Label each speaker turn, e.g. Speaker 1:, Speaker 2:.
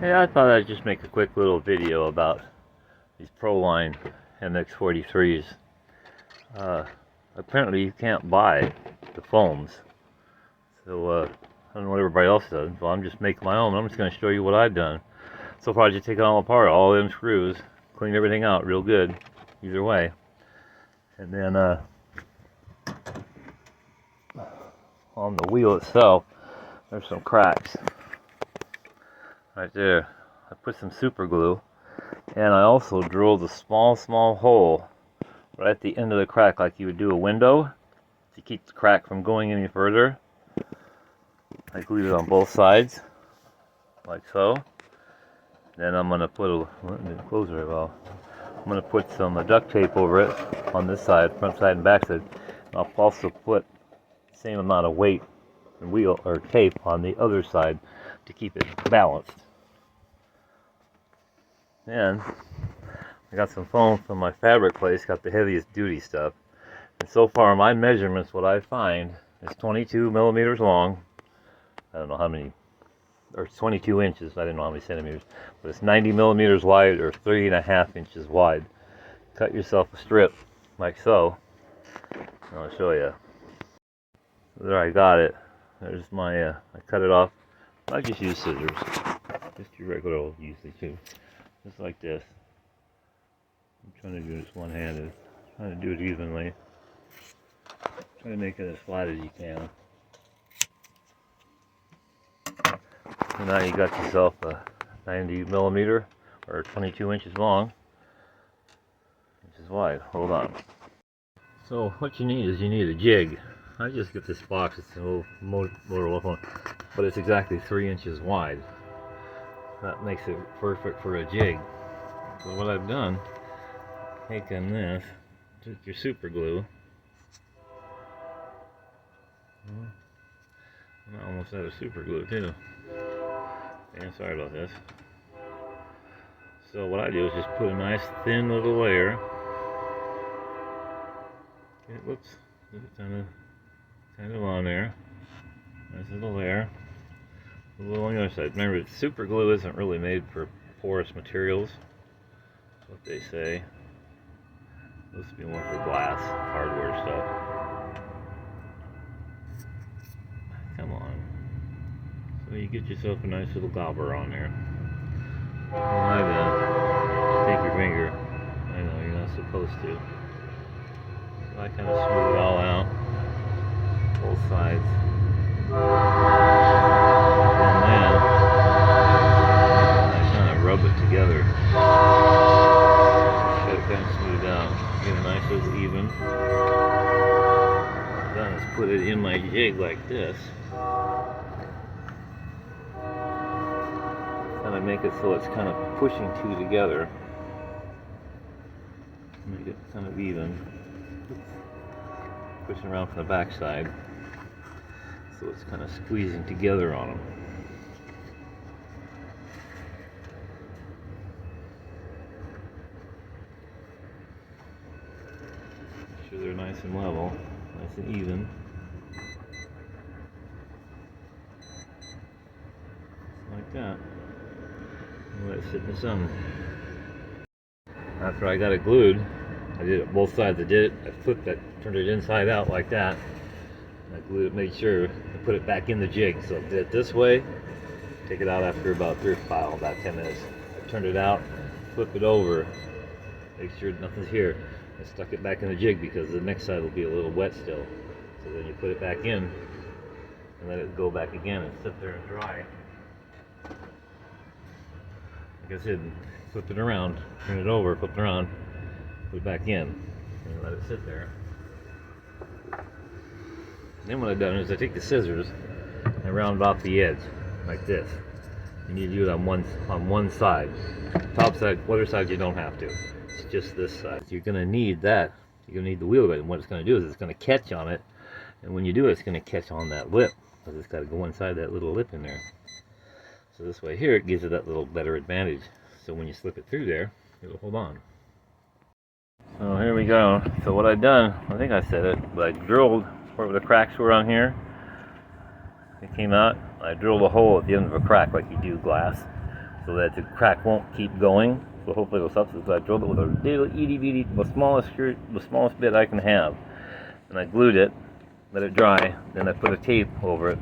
Speaker 1: Hey, I thought I'd just make a quick little video about these Proline MX 43s. Apparently you can't buy the foams, so I don't know what everybody else does. Well, I'm just making my own. I'm just going to show you what I've done. So far, I just take it all apart, all them screws, clean everything out real good, either way, and then on the wheel itself, there's some cracks right there. I put some super glue, and I also drilled a small hole right at the end of the crack, like you would do a window, to keep the crack from going any further. I glued it on both sides, like so. Then I'm gonna put I'm gonna put some duct tape over it on this side, front side and back side. I'll also put the same amount of weight and wheel or tape on the other side to keep it balanced. And I got some foam from my fabric place, got the heaviest duty stuff. And so far my measurements, what I find, is 22 millimeters long. I don't know how many, or 22 inches, I didn't know how many centimeters. But it's 90 millimeters wide or 3.5 inches wide. Cut yourself a strip, like so. I'll show you. There, I got it. There's my, I cut it off. I just use scissors. Just your regular old usually too. Just like this. I'm trying to do this one-handed. Trying to do it evenly. Try to make it as flat as you can. So now you got yourself a 90 millimeter or 22 inches long, inches wide. Hold on. So what you need is you need a jig. I just get this box. It's an old motor one, but it's exactly 3 inches wide. That makes it perfect for a jig. So what I've done, taken this, took your super glue. I'm almost out of super glue too. And sorry about this. So what I do is just put a nice thin little layer. Okay, whoops, kind of on there. Nice little layer. A little on the other side. Remember, super glue isn't really made for porous materials. That's what they say. It's supposed to be more for glass, hardware stuff. Come on. So you get yourself a nice little gobber on there. Like that. Take your finger. I know you're not supposed to. So I kind of smooth it all out. Both sides. And then I kind of rub it together. Try to kind of smooth it out. Get a nice little even. Then let's put it in my jig like this. Kind of make it so it's kind of pushing two together. Make it kind of even. Pushing around from the back side. So it's kind of squeezing together on them. Make sure they're nice and level, nice and even. Like that. Let it sit in the sun. After I got it glued, I did it both sides. I did it, I flipped it, turned it inside out like that. I glued it, made sure to put it back in the jig. So I did it this way, take it out after about 10 minutes. I turned it out, flip it over, make sure nothing's here. I stuck it back in the jig because the next side will be a little wet still. So then you put it back in and let it go back again and sit there and dry. Like I said, flip it around, turn it over, flip it around, put it back in, and let it sit there. Then what I've done is I take the scissors and round off the edge like this. You need to do it on one side. Top side, other side you don't have to. It's just this side. You're going to need that. You're going to need the wheel bit. And what it's going to do is it's going to catch on it. And when you do it, it's going to catch on that lip. Because it's got to go inside that little lip in there. So this way here, it gives it that little better advantage. So when you slip it through there, it'll hold on. So here we go. So what I've done, I think I said it, but I drilled where the cracks were on here. It came out. I drilled a hole at the end of a crack like you do glass. so that the crack won't keep going. So hopefully it'll stop. So I drilled it with a little itty bitty, the smallest bit I can have, and I glued it, let it dry. Then I put a tape over it,